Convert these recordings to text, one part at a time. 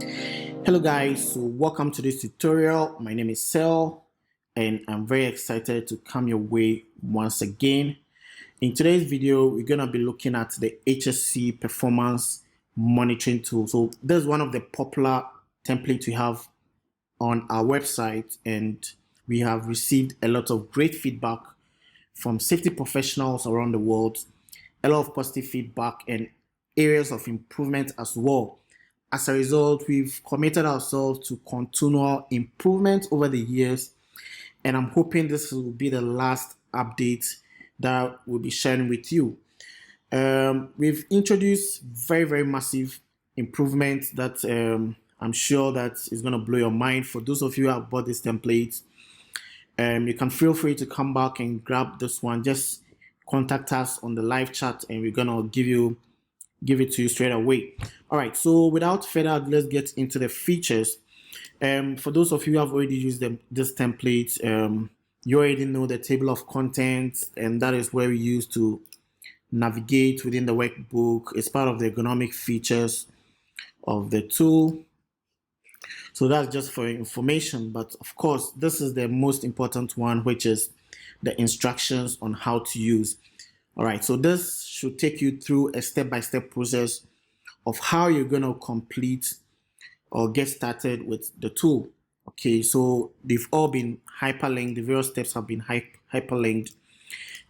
Hello guys, so welcome to this tutorial. My name is Sel and I'm very excited to come your way once again. In today's video, we're going to be looking at the HSE Performance Monitoring Tool. So this is one of the popular templates we have on our website, and we have received a lot of great feedback from safety professionals around the world, a lot of positive feedback and areas of improvement as well. As a result, we've committed ourselves to continual improvement over the years, and I'm hoping this will be the last update that we'll be sharing with you. We've introduced very massive improvements that I'm sure that is going to blow your mind. For those of you who have bought this template, you can feel free to come back and grab this one. Just contact us on the live chat and we're going to give it to you straight away. All right, so without further ado, let's get into the features. For those of you who have already used this template, you already know the table of contents, and that is where we use to navigate within the workbook. It's part of the ergonomic features of the tool. So that's just for information, but of course, this is the most important one, which is the instructions on how to use. All right, so this should take you through a step-by-step process of how you're going to complete or get started with the tool. Okay, so they've all been hyperlinked. The various steps have been hyperlinked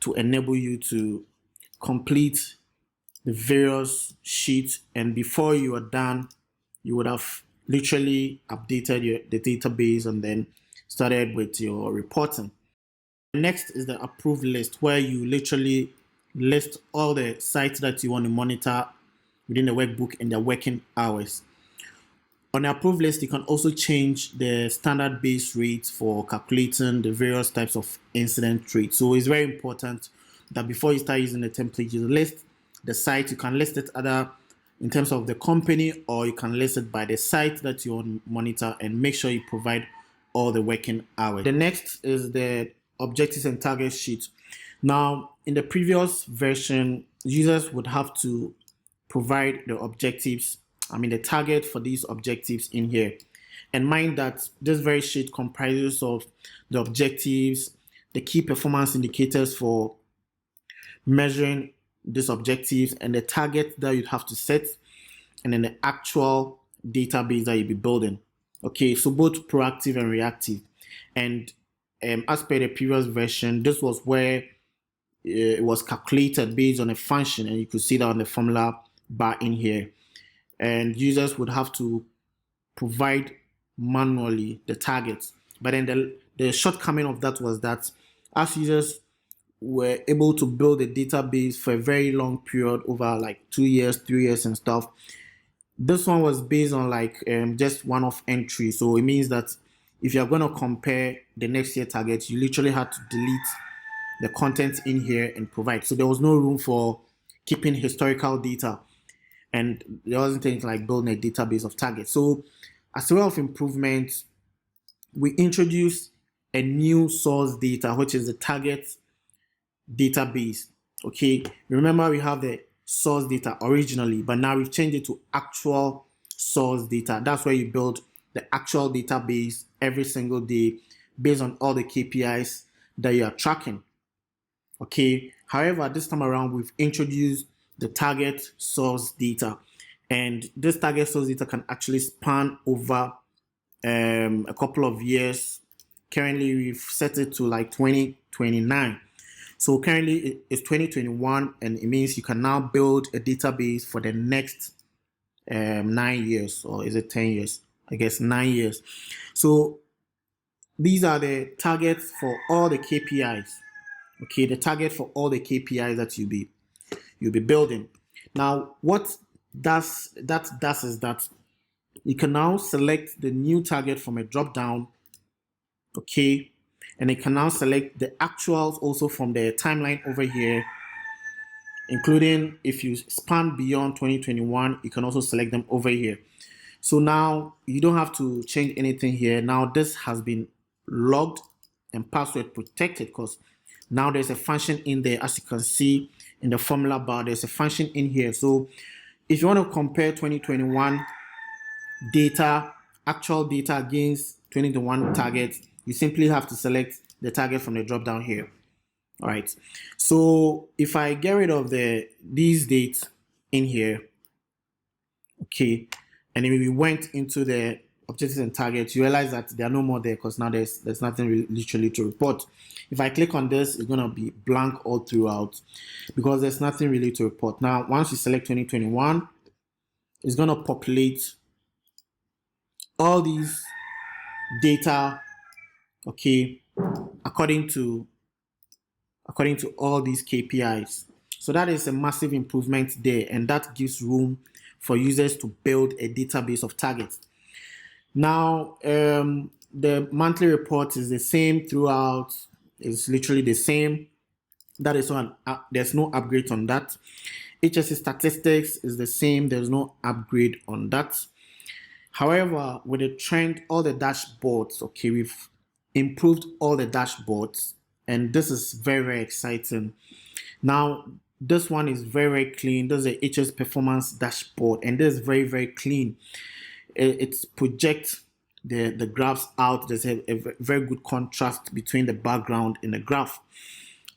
to enable you to complete the various sheets. And before you are done, you would have literally updated the database and then started with your reporting. Next is the approved list, where you literally list all the sites that you want to monitor within the workbook and their working hours. On the approved list, you can also change the standard base rates for calculating the various types of incident rates. So it's very important that before you start using the template, you list the site. You can list it either in terms of the company, or you can list it by the site that you want to monitor, and make sure you provide all the working hours. The next is the objectives and target sheet. Now, in the previous version, users would have to provide the objectives, the target for these objectives in here. And mind that this very sheet comprises of the objectives, the key performance indicators for measuring these objectives, and the target that you'd have to set, and then the actual database that you'll be building. Okay, so both proactive and reactive. And as per the previous version, this was where it was calculated based on a function, and you could see that on the formula bar in here. And users would have to provide manually the targets. But then the shortcoming of that was that as users were able to build a database for a very long period, over like 2 years, 3 years and stuff, this one was based on like just one-off entry. So it means that if you're going to compare the next year targets, you literally had to delete the content in here and provide. So there was no room for keeping historical data, and there wasn't anything like building a database of targets. So as a way of improvement, we introduced a new source data, which is the target database. Okay, remember we have the source data originally, but now we've changed it to actual source data. That's where you build the actual database every single day based on all the KPIs that you are tracking. Okay, however, this time around, we've introduced the target source data, and this target source data can actually span over a couple of years. Currently, we've set it to like 2029. So currently it's 2021, and it means you can now build a database for the next 9 years, or is it 10 years? I guess 9 years. So these are the targets for all the KPIs. Okay, the target for all the KPIs that you'll be building. Now, what that does is that you can now select the new target from a drop down. Okay, and you can now select the actuals also from the timeline over here, including if you span beyond 2021, you can also select them over here. So now you don't have to change anything here. Now this has been logged and password protected, because now there's a function in there. As you can see in the formula bar, there's a function in here. So if you want to compare 2021 data, actual data against 2021 targets, you simply have to select the target from the drop down here. All right. So if I get rid of these dates in here, okay, and then we went into the objectives and targets, you realize that there are no more there because now there's nothing really, literally to report. If I click on this, it's gonna be blank all throughout because there's nothing really to report. Now, once you select 2021, it's gonna populate all these data, okay, according to all these KPIs. So that is a massive improvement there, and that gives room for users to build a database of targets. Now, the monthly report is the same throughout. It's literally the same. That is one. There's no upgrade on that. HSE statistics is the same. There's no upgrade on that. However, with the trend, all the dashboards, okay, we've improved all the dashboards, and this is very, very exciting. Now, this one is very, very clean. This is a HSE performance dashboard, and this is very, very clean. It projects the graphs out. There's a very good contrast between the background and the graph,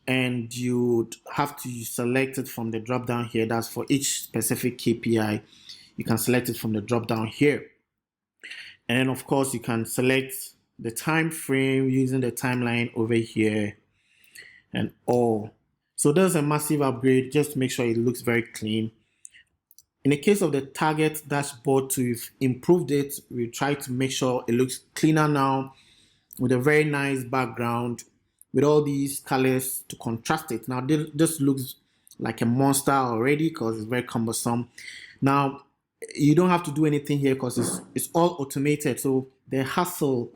and you have to select it from the drop down here. That's for each specific KPI. You can select it from the drop down here, and then of course you can select the time frame using the timeline over here and all. So there's a massive upgrade just to make sure it looks very clean. In the case of the target dashboard, we've improved it. We try to make sure it looks cleaner now with a very nice background with all these colors to contrast it. Now this looks like a monster already because it's very cumbersome. Now you don't have to do anything here because it's all automated. So the hassle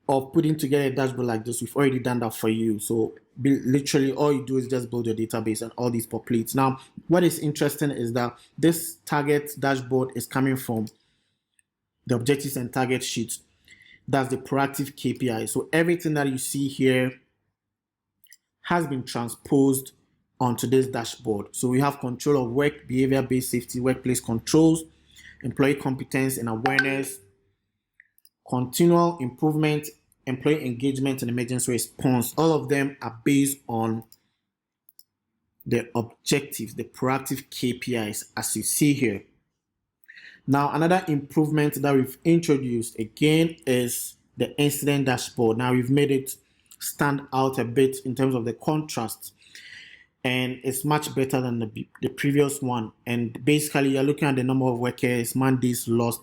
of putting together a dashboard like this, we've already done that for you. So literally all you do is just build your database and all these populates. Now, what is interesting is that this target dashboard is coming from the objectives and target sheet. That's the proactive KPI. So everything that you see here has been transposed onto this dashboard. So we have control of work, behavior-based safety, workplace controls, employee competence and awareness, continual improvement, employee engagement, and emergency response. All of them are based on the objectives, the proactive KPIs, as you see here. Now, another improvement that we've introduced again is the incident dashboard. Now, we've made it stand out a bit in terms of the contrast, and it's much better than the previous one. And basically, you're looking at the number of workers, man days lost,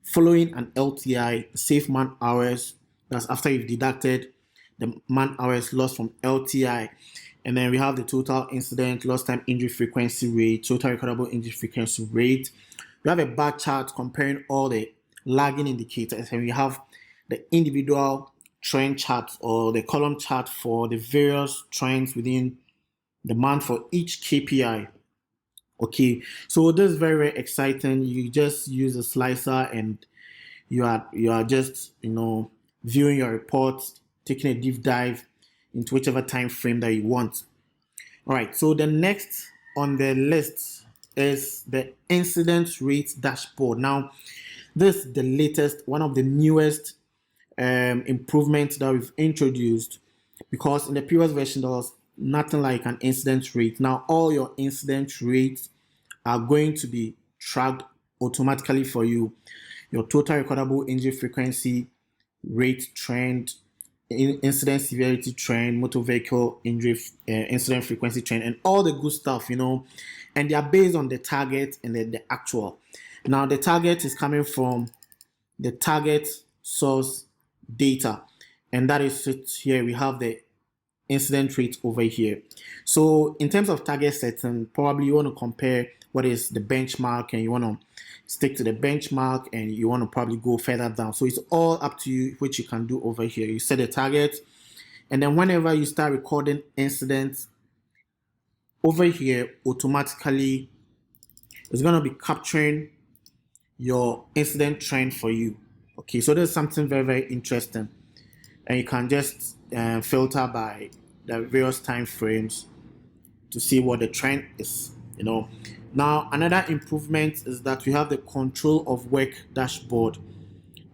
following an LTI, safe man hours. That's after you've deducted the man hours lost from LTI. And then we have the total incident, lost time injury frequency rate, total recordable injury frequency rate. We have a bar chart comparing all the lagging indicators, and we have the individual trend chart or the column chart for the various trends within the month for each KPI. Okay, so this is very, very exciting. You just use a slicer and you are just viewing your report, taking a deep dive into whichever time frame that you want. All right, so the next on the list is the incident rate dashboard. Now, this is the latest, one of the newest improvements that we've introduced, because in the previous version there was nothing like an incident rate. Now all your incident rates are going to be tracked automatically for you. Your total recordable injury frequency rate trend, incident severity trend, motor vehicle injury incident frequency trend, and all the good stuff, and they are based on the target and the actual. Now the target is coming from the target source data, and that is it here. We have the incident rate over here. So in terms of target setting, probably you want to compare what is the benchmark, and you want to stick to the benchmark, and you want to probably go further down. So it's all up to you, which you can do over here. You set a target, and then whenever you start recording incidents over here, automatically it's going to be capturing your incident trend for you. Okay, so there's something very, very interesting, and you can just filter by the various time frames to see what the trend is. Now, another improvement is that we have the control of work dashboard.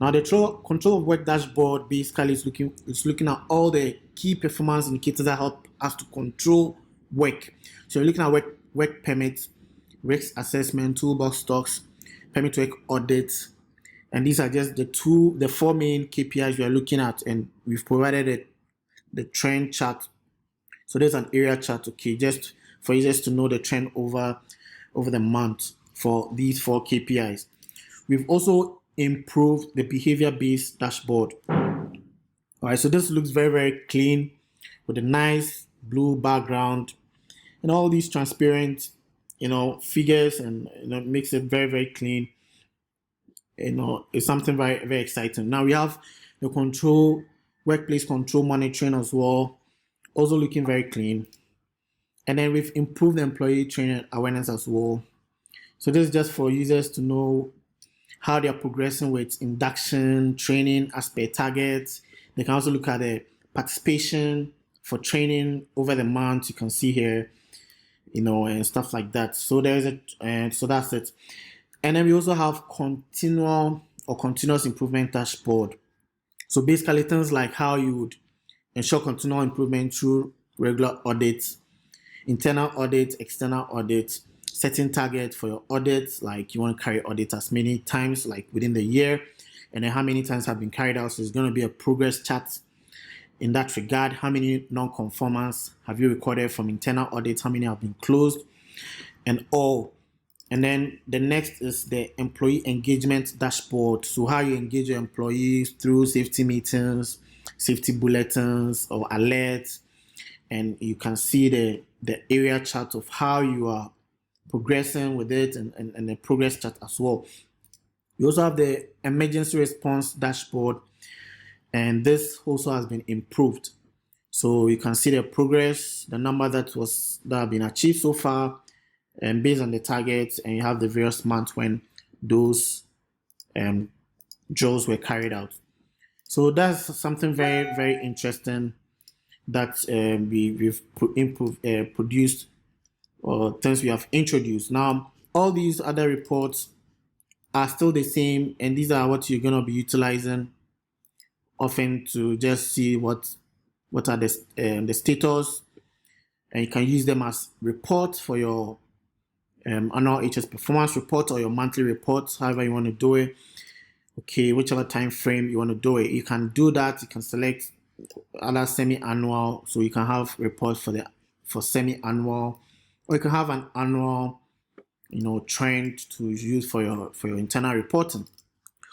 Now, the control of work dashboard basically is looking at all the key performance indicators that help us to control work. So you're looking at work permits, risk assessment, toolbox stocks, permit work audits, and these are just the four main KPIs we are looking at, and we've provided the trend chart. So there's an area chart, okay, just for users to know the trend over the month for these four KPIs. We've also improved the behavior-based dashboard. All right, so this looks very, very clean with a nice blue background and all these transparent, figures, and makes it very, very clean. It's something very, very exciting. Now we have the workplace control monitoring as well, also looking very clean. And then we've improved the employee training awareness as well. So this is just for users to know how they are progressing with induction, training as per targets. They can also look at the participation for training over the month. You can see here, and stuff like that. So so that's it. And then we also have continuous improvement dashboard. So basically things like how you would ensure continual improvement through regular audits, internal audits, external audits, setting targets for your audits, like you want to carry audits as many times like within the year, and then how many times have been carried out. So it's going to be a progress chart in that regard. How many non-conformance have you recorded from internal audits? How many have been closed? And all. And then the next is the employee engagement dashboard. So how you engage your employees through safety meetings, safety bulletins, or alerts. And you can see the area chart of how you are progressing with it, and the progress chart as well. We also have the emergency response dashboard, and this also has been improved. So you can see the progress, the number that have been achieved so far, and based on the targets, and you have the various months when those drills were carried out. So that's something very, very interesting that we've produced, or things we have introduced. Now, all these other reports are still the same, and these are what you're going to be utilizing often to just see what are the status, and you can use them as reports for your annual HSE performance report or your monthly reports, however you want to do it. Okay, whichever time frame you want to do it, you can do that. You can select other semi-annual, so you can have reports for semi-annual, or you can have an annual, trend to use for your internal reporting.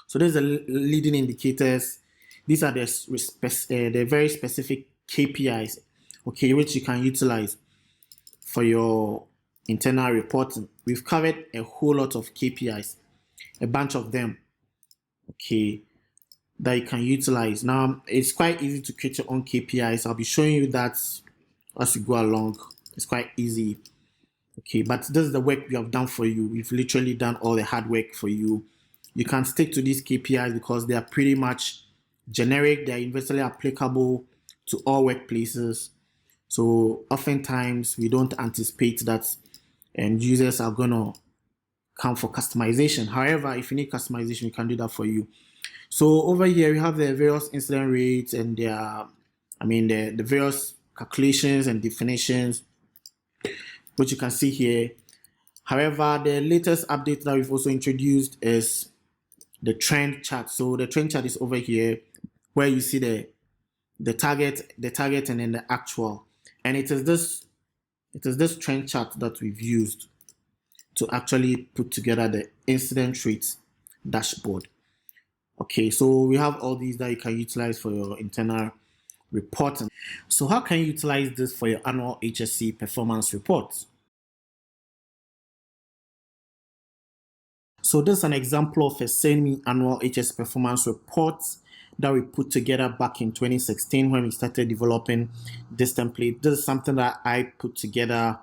So these are the leading indicators. These are the very specific KPIs, okay, which you can utilize for your internal reporting. We've covered a whole lot of KPIs, a bunch of them, okay, that you can utilize. Now, it's quite easy to create your own KPIs. I'll be showing you that as we go along. It's quite easy, okay, but this is the work we have done for you. We've literally done all the hard work for you. You can stick to these KPIs because they are pretty much generic. They are universally applicable to all workplaces. So oftentimes we don't anticipate that and users are going to come for customization. However, if you need customization, we can do that for you. So over here, we have the various incident rates and the various calculations and definitions, which you can see here. However, the latest update that we've also introduced is the trend chart. So the trend chart is over here, where you see the target, and then the actual. And it is this trend chart that we've used to actually put together the incident rates dashboard. Okay, so we have all these that you can utilize for your internal reporting. So how can you utilize this for your annual HSE performance report? So this is an example of a semi-annual HSE performance report that we put together back in 2016 when we started developing this template. This is something that I put together,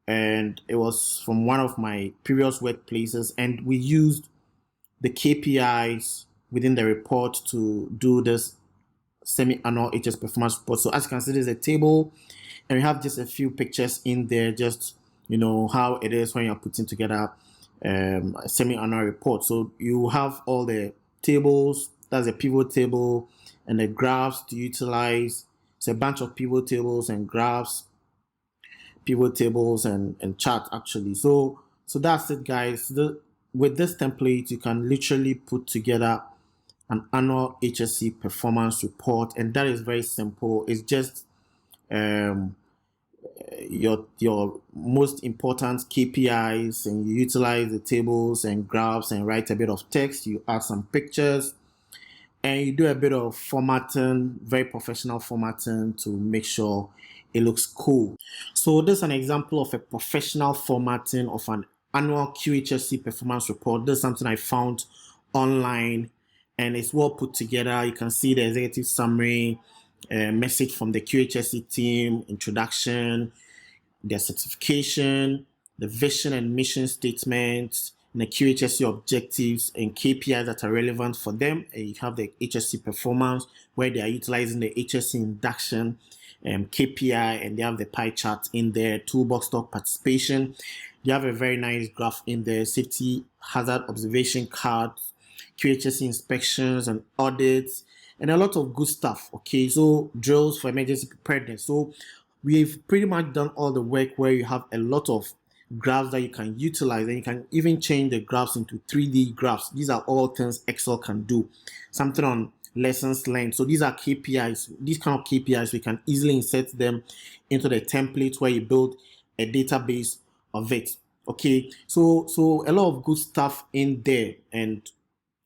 and it was from one of my previous workplaces, and we used the KPIs within the report to do this semi-annual HSE performance report. So as you can see, there's a table, and we have just a few pictures in there just you know, how it is when you're putting together a semi-annual report. So you have all the tables, that's a pivot table, and the graphs to utilize. It's a bunch of pivot tables and graphs, pivot tables and chart actually. So that's it, guys. With this template, you can literally put together an annual HSE performance report, and that is very simple. It's just your most important KPIs, and you utilize the tables and graphs and write a bit of text. You add some pictures, and you do a bit of formatting, very professional formatting to make sure it looks cool. So this is an example of a professional formatting of an annual QHSE performance report. This is something I found online, and it's well put together. You can see the executive summary, message from the QHSE team, introduction, their certification, the vision and mission statements, and the QHSE objectives and KPIs that are relevant for them. And you have the HSE performance, where they are utilizing the HSE induction KPI, and they have the pie chart in there, toolbox stock participation. You have a very nice graph in there, safety hazard observation cards, QHSE inspections and audits, and a lot of good stuff. Okay, so drills for emergency preparedness. So we've pretty much done all the work where you have a lot of graphs that you can utilize, and you can even change the graphs into 3D graphs. These are all things Excel can do. Something on lessons learned. So these are KPIs. These kind of KPIs, we can easily insert them into the template where you build a database of it. Okay, so a lot of good stuff in there, and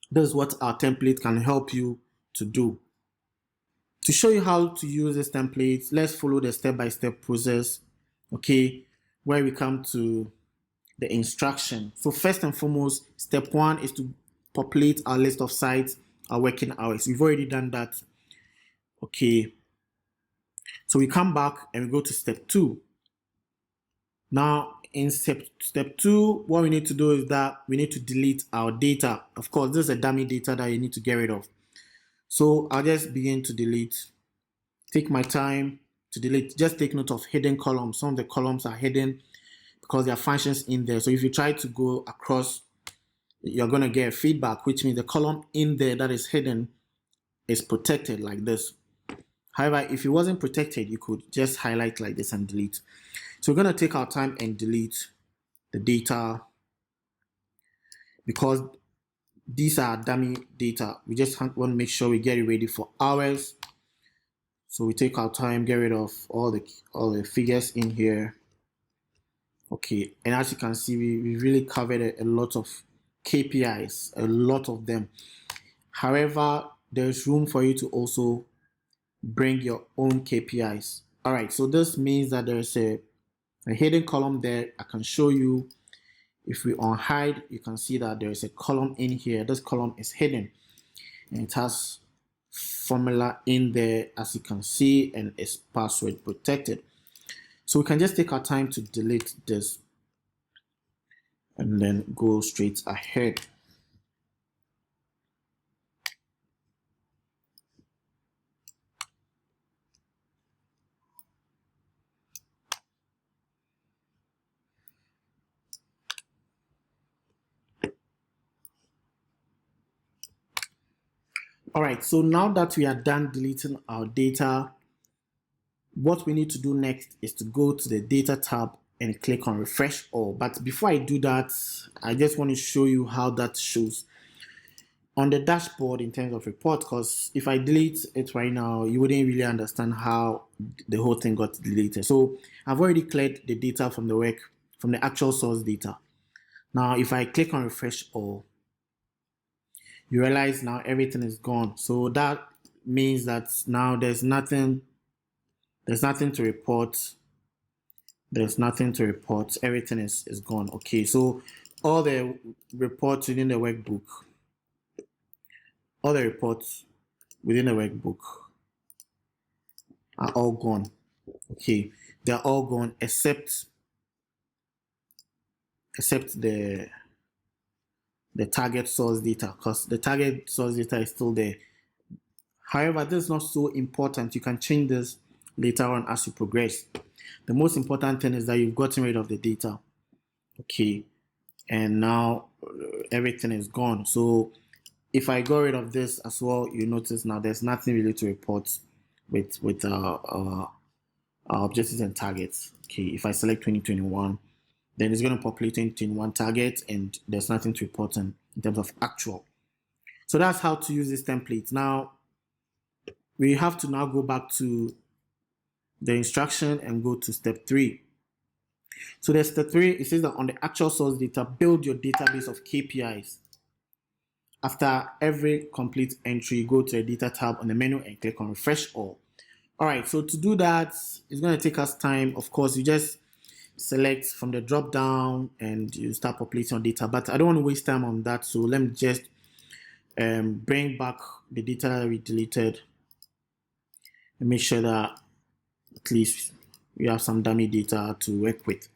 this is what our template can help you to do. To show you how to use this template, let's follow the step-by-step process, okay, where we come to the instruction. So first and foremost, step 1 is to populate our list of sites, our working hours. We've already done that, okay. So we come back and we go to step 2. Now in step 2, what we need to do is that we need to delete our data. Of course, this is a dummy data that you need to get rid of. So I'll just begin to delete. Take my time to delete. Just take note of hidden columns. Some of the columns are hidden because there are functions in there. So if you try to go across, you're going to get feedback, which means the column in there that is hidden is protected like this. However, if it wasn't protected, you could just highlight like this and delete. So we're going to take our time and delete the data because these are dummy data. We just want to make sure we get it ready for hours. So we take our time, get rid of all the figures in here. Okay, and as you can see, we really covered a lot of KPIs, a lot of them. However, there's room for you to also bring your own KPIs. All right, so this means that there's a hidden column there. I can show you. If we unhide, you can see that there is a column in here. This column is hidden, and it has formula in there, as you can see, and it's password protected. So we can just take our time to delete this and then go straight ahead. All right, so now that we are done deleting our data, what we need to do next is to go to the data tab and click on refresh all. But before I do that, I just want to show you how that shows on the dashboard in terms of report, because if I delete it right now, you wouldn't really understand how the whole thing got deleted. So I've already cleared the data from the actual source data. Now, if I click on refresh all, you realize now everything is gone. So that means that now there's nothing to report. There's nothing to report. Everything is gone. Okay, so all the reports within the workbook, are all gone. Okay, they're all gone except the target source data, because the target source data is still there. However, this is not so important. You can change this later on as you progress. The most important thing is that you've gotten rid of the data. Okay, and now everything is gone. So if I got rid of this as well, you notice now there's nothing really to report with our objectives and targets. Okay, if I select 2021, then it's going to populate 2021 targets, and there's nothing to report in terms of actual. So that's how to use this template. Now we have to now go back to the instruction and go to step 3. So there's step 3. It says that on the actual source data, build your database of KPIs. After every complete entry, go to the data tab on the menu and click on refresh all. All right, so to do that, it's going to take us time. Of course, you just select from the drop down and you start populating your data, but I don't want to waste time on that. So let me just bring back the data that we deleted and make sure that at least we have some dummy data to work with.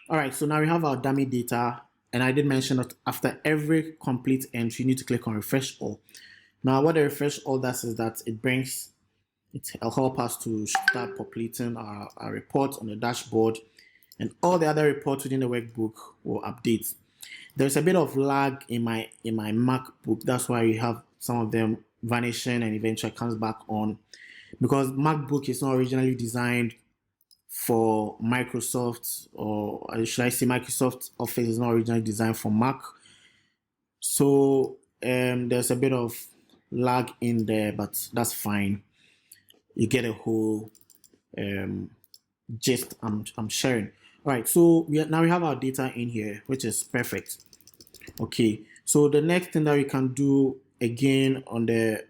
All right, so now we have our dummy data, and I did mention that after every complete entry, you need to click on refresh all. Now, what the refresh all does is that it'll help us to start populating our report on the dashboard, and all the other reports within the workbook will update. There's a bit of lag in my MacBook. That's why you have some of them vanishing and eventually comes back on, because MacBook is not originally designed for Microsoft, or should I say Microsoft Office is not originally designed for Mac. So there's a bit of lag in there, but that's fine. You get a whole gist I'm sharing. All right, so now we have our data in here, which is perfect. Okay, so the next thing that we can do again on the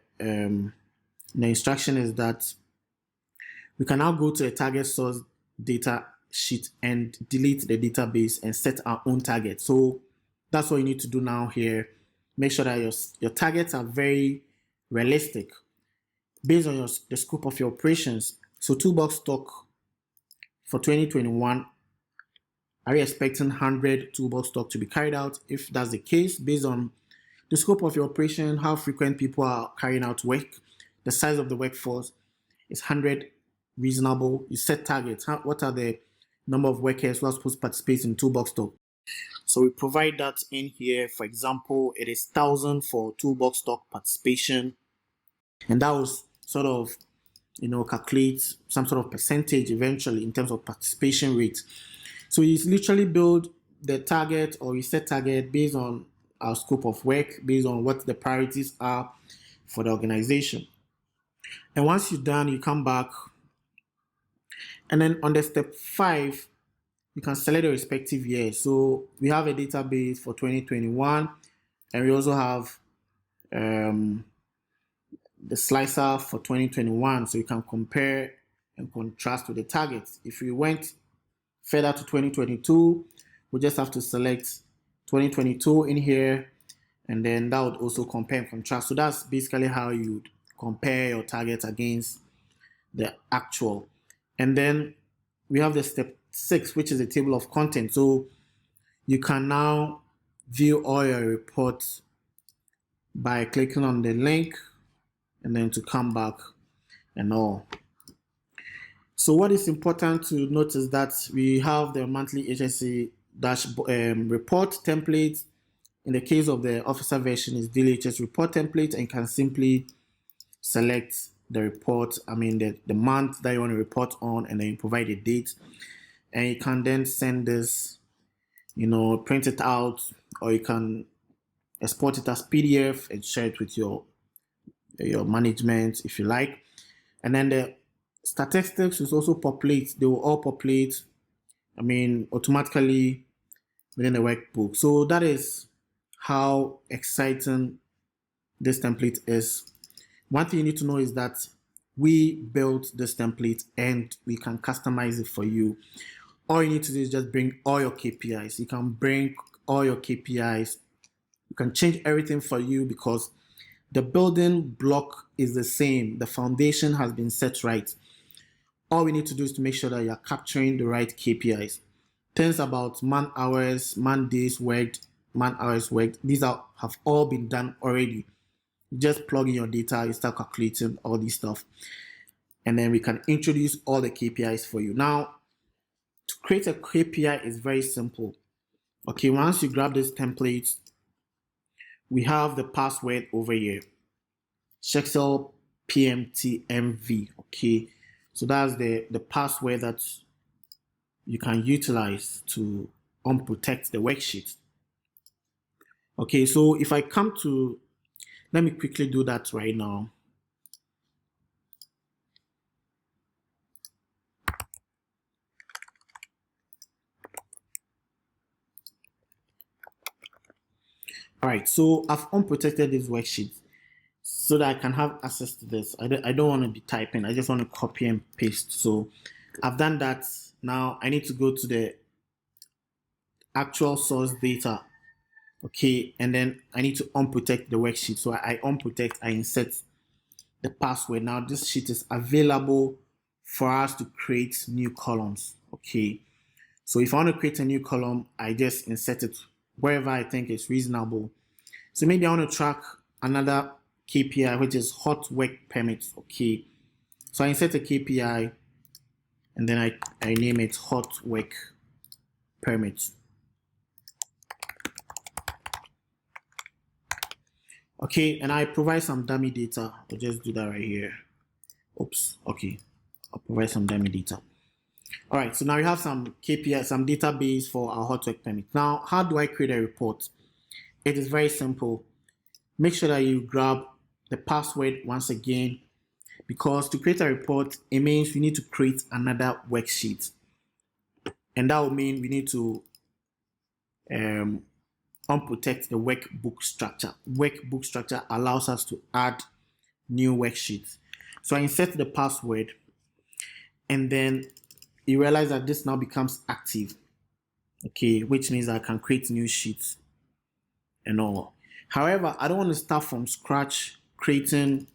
instruction is that we can now go to the target source data sheet and delete the database and set our own target. So that's what you need to do now here. Make sure that your targets are very realistic based on the scope of your operations. So toolbox stock for 2021, are you expecting 100 toolbox stock to be carried out? If that's the case, based on the scope of your operation, how frequent people are carrying out work, the size of the workforce, is 100 reasonable? You set targets. What are the number of workers who are supposed to participate in toolbox stock? So we provide that in here. For example, it is 1,000 for toolbox stock participation, and that was sort of calculate some sort of percentage eventually in terms of participation rate. So you literally build the target, or you set target based on our scope of work, based on what the priorities are for the organization. And once you're done, you come back, and then on the step 5, you can select the respective year. So we have a database for 2021, and we also have the slicer for 2021, so you can compare and contrast with the targets. If we went further to 2022, we just have to select 2022 in here, and then that would also compare and contrast. So that's basically how you compare your targets against the actual. And then we have the step 6, which is the table of content. So you can now view all your reports by clicking on the link and then to come back and all. So what is important to note is that we have the monthly HSE report template. In the case of the officer version, is daily HS report template, and can simply select the report, the month that you want to report on, and then you provide a date, and you can then send this, print it out, or you can export it as PDF and share it with your management if you like. And then the statistics will also populate. They will all populate, automatically within the workbook. So that is how exciting this template is. One thing you need to know is that we built this template and we can customize it for you. All you need to do is just bring all your KPIs. You can bring all your KPIs. You can change everything for you because the building block is the same. The foundation has been set right. All we need to do is to make sure that you're capturing the right KPIs. Things about man hours, man days worked, man hours worked. These have all been done already. You just plug in your data, you start calculating all this stuff, and then we can introduce all the KPIs for you. Now, to create a KPI is very simple. Okay, once you grab this template, we have the password over here, Shexel PMTMV. Okay, so that's the password that you can utilize to unprotect the worksheet. Okay, so if I come to, let me quickly do that right now. All right, so I've unprotected this worksheet so that I can have access to this. I don't want to be typing. I just want to copy and paste. So I've done that. Now I need to go to the actual source data. Okay, and then I need to unprotect the worksheet. So I unprotect, I insert the password. Now this sheet is available for us to create new columns. Okay, so if I want to create a new column, I just insert it wherever I think it's reasonable. So maybe I want to track another KPI, which is hot work permits. Okay, so I insert a KPI and then I name it hot work permits. Okay, and I provide some dummy data. I'll just do that right here. Oops, okay. I'll provide some dummy data. All right, so now we have some KPI, some database for our hot work permit. Now, how do I create a report? It is very simple. Make sure that you grab the password once again, because to create a report, it means we need to create another worksheet. And that will mean we need to unprotect the workbook structure. Workbook structure allows us to add new worksheets. So I insert the password, and then you realize that this now becomes active. Okay, which means I can create new sheets and all. However, I don't want to start from scratch creating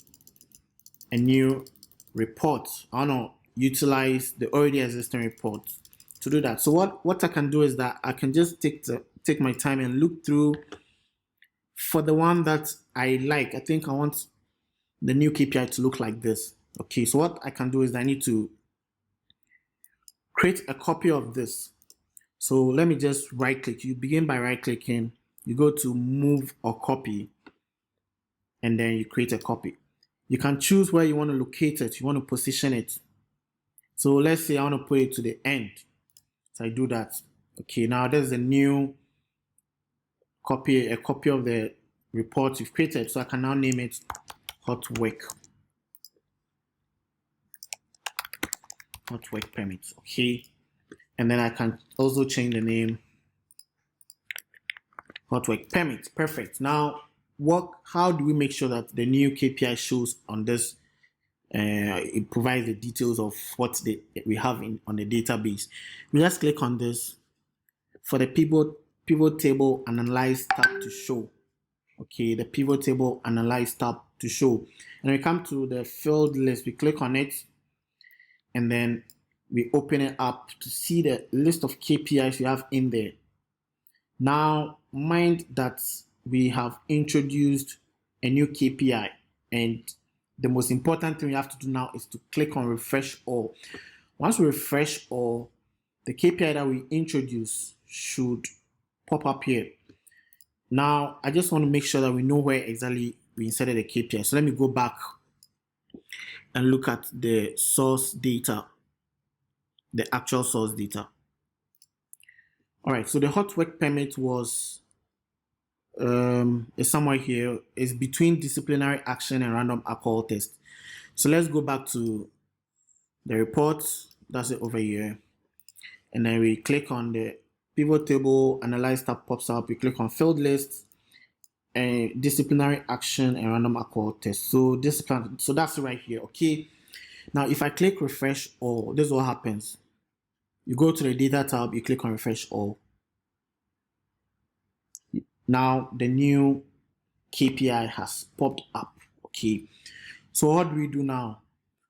a new report. I want to utilize the already existing report to do that. So what I can do is that I can just take my time and look through for the one that I like. I think I want the new KPI to look like this. Okay, so what I can do is I need to create a copy of this. So let me just right click. You begin by right clicking, you go to move or copy, and then you create a copy. You can choose where you want to locate it, you want to position it. So let's say I want to put it to the end. So I do that. Okay, now there's a new copy, a copy of the report you've created. So I can now name it hot work permits. Okay, and then I can also change the name hot work permits. Perfect. Now how do we make sure that the new KPI shows on this? It provides the details of what we have on the database. We just click on this for the pivot table analyze tab to show. Okay, the pivot table analyze tab to show, and we come to the field list. We click on it, and then we open it up to see the list of KPIs we have in there. Now, mind that we have introduced a new KPI, and the most important thing we have to do now is to click on refresh all. Once we refresh all, the KPI that we introduce should pop up here. Now, I just want to make sure that we know where exactly we inserted the KPI. So let me go back and look at the source data, the actual source data. All right, so the hot work permit was is somewhere here. It's between disciplinary action and random alcohol test. So let's go back to the report. That's it over here. And then we click on the pivot table, analyze tab pops up. We click on field list and disciplinary action and random alcohol test. So so that's right here. Okay. Now, if I click refresh all, this is what happens. You go to the data tab, you click on refresh all. Now the new KPI has popped up. Okay, so what do we do now?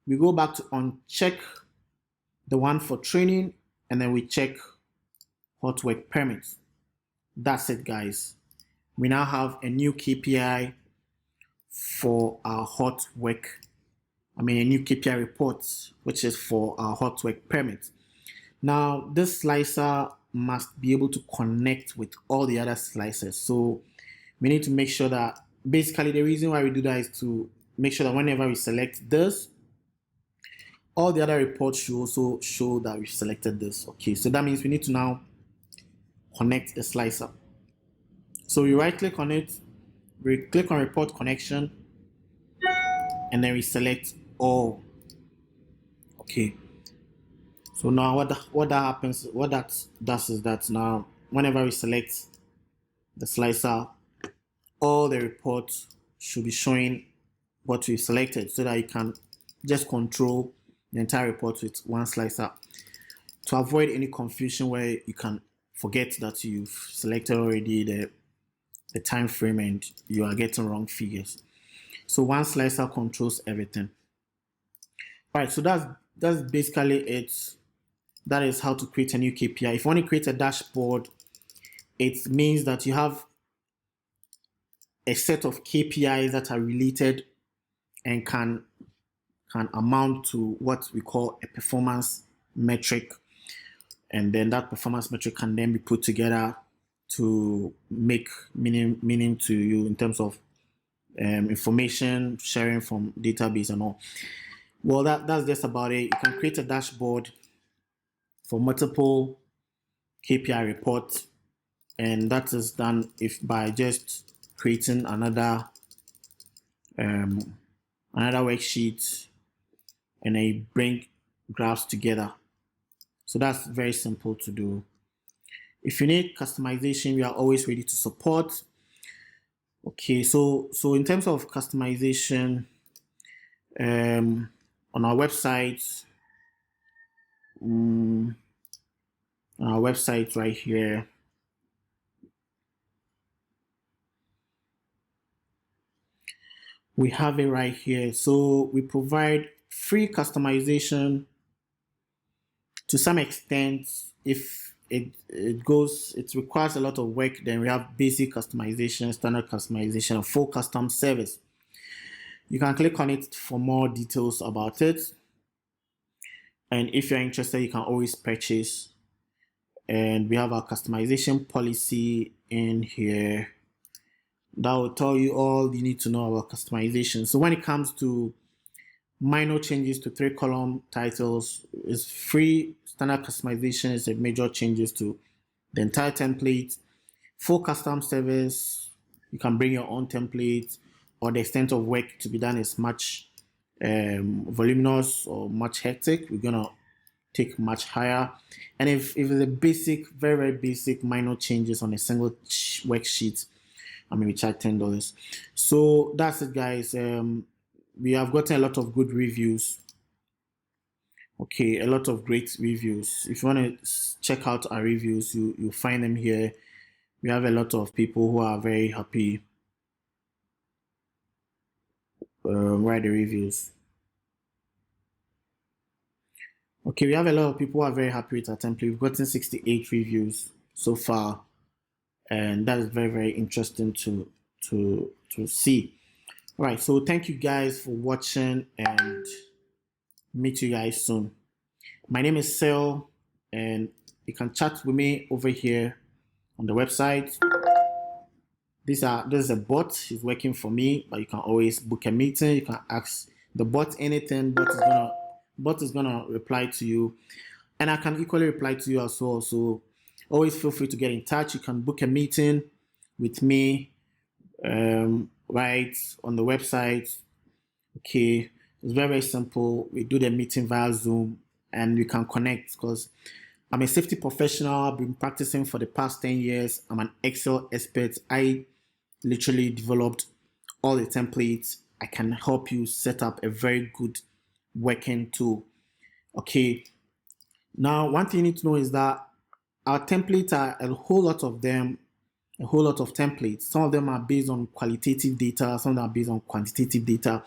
We go back to uncheck the one for training, and then we check hot work permits. That's it, guys. We now have a new KPI for our hot work. A new KPI report, which is for our hot work permit. Now, this slicer must be able to connect with all the other slicers. So we need to make sure that, basically the reason why we do that is to make sure that whenever we select this, all the other reports should also show that we've selected this. Okay, so that means we need to now connect the slicer. So we right click on it, we click on report connection, and then we select all. Okay, so now what that does is that now whenever we select the slicer, all the reports should be showing what we selected, so that you can just control the entire report with one slicer, to avoid any confusion where you can forget that you've selected already the time frame and you are getting wrong figures. So one slicer controls everything. All right, so that's basically it. That is how to create a new KPI. If you want to create a dashboard, it means that you have a set of KPIs that are related and can amount to what we call a performance metric. And then that performance metric can then be put together to make meaning to you in terms of information sharing from database and all. Well, that's just about it. You can create a dashboard for multiple KPI reports, and that is done by just creating another worksheet, and then you bring graphs together. So that's very simple to do. If you need customization, we are always ready to support. Okay, so in terms of customization, on our website, right here, we have it right here. So we provide free customization to some extent. If it requires a lot of work, then we have basic customization, standard customization, and full custom service. You can click on it for more details about it. And if you're interested, you can always purchase. And we have our customization policy in here that will tell you all you need to know about customization. So when it comes to minor changes to 3-column titles, is free. Standard customization is a major changes to the entire template. Full custom service, you can bring your own template, or the extent of work to be done is much voluminous or much hectic, we're gonna take much higher. And if it's a basic, very, very basic minor changes on a single worksheet, we charge $10. So that's it, guys. We have gotten a lot of good reviews. Okay, a lot of great reviews. If you want to check out our reviews, you'll find them here. We have a lot of people who are very happy. Write the reviews. Okay, we have a lot of people who are very happy with our template. We've gotten 68 reviews so far, and that is very, very interesting to see. All right, so thank you guys for watching, and meet you guys soon. My name is Sel, and you can chat with me over here on the website. This is a bot. He's working for me, but you can always book a meeting. You can ask the bot anything. Bot is gonna reply to you, and I can equally reply to you as well. So always feel free to get in touch. You can book a meeting with me right on the website. Okay, it's very, very simple. We do the meeting via Zoom, and we can connect because I'm a safety professional. I've been practicing for the past 10 years. I'm an Excel expert. I literally developed all the templates. I can help you set up a very good working tool. Okay, now one thing you need to know is that our templates are a whole lot of templates. Some of them are based on qualitative data, some of them are based on quantitative data.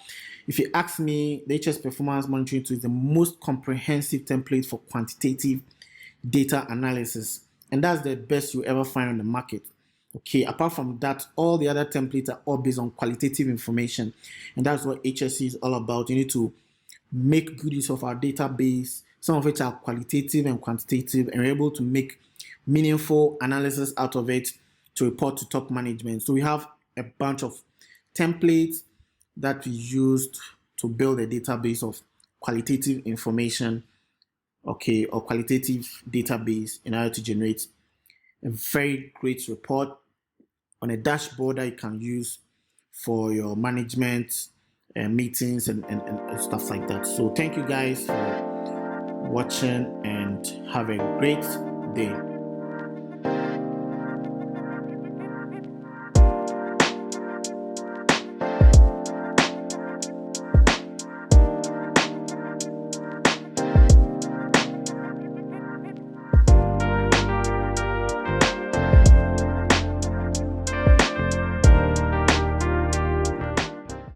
If you ask me, the HSE Performance Monitoring Tool is the most comprehensive template for quantitative data analysis, and that's the best you ever find on the market. Okay, apart from that, all the other templates are all based on qualitative information, and that's what HSE is all about. You need to make good use of our database, some of which are qualitative and quantitative, and we're able to make meaningful analysis out of it to report to top management. So we have a bunch of templates that we used to build a database of qualitative information, okay, or qualitative database in order to generate a very great report on a dashboard that you can use for your management meetings and stuff like that. So thank you guys for watching and have a great day.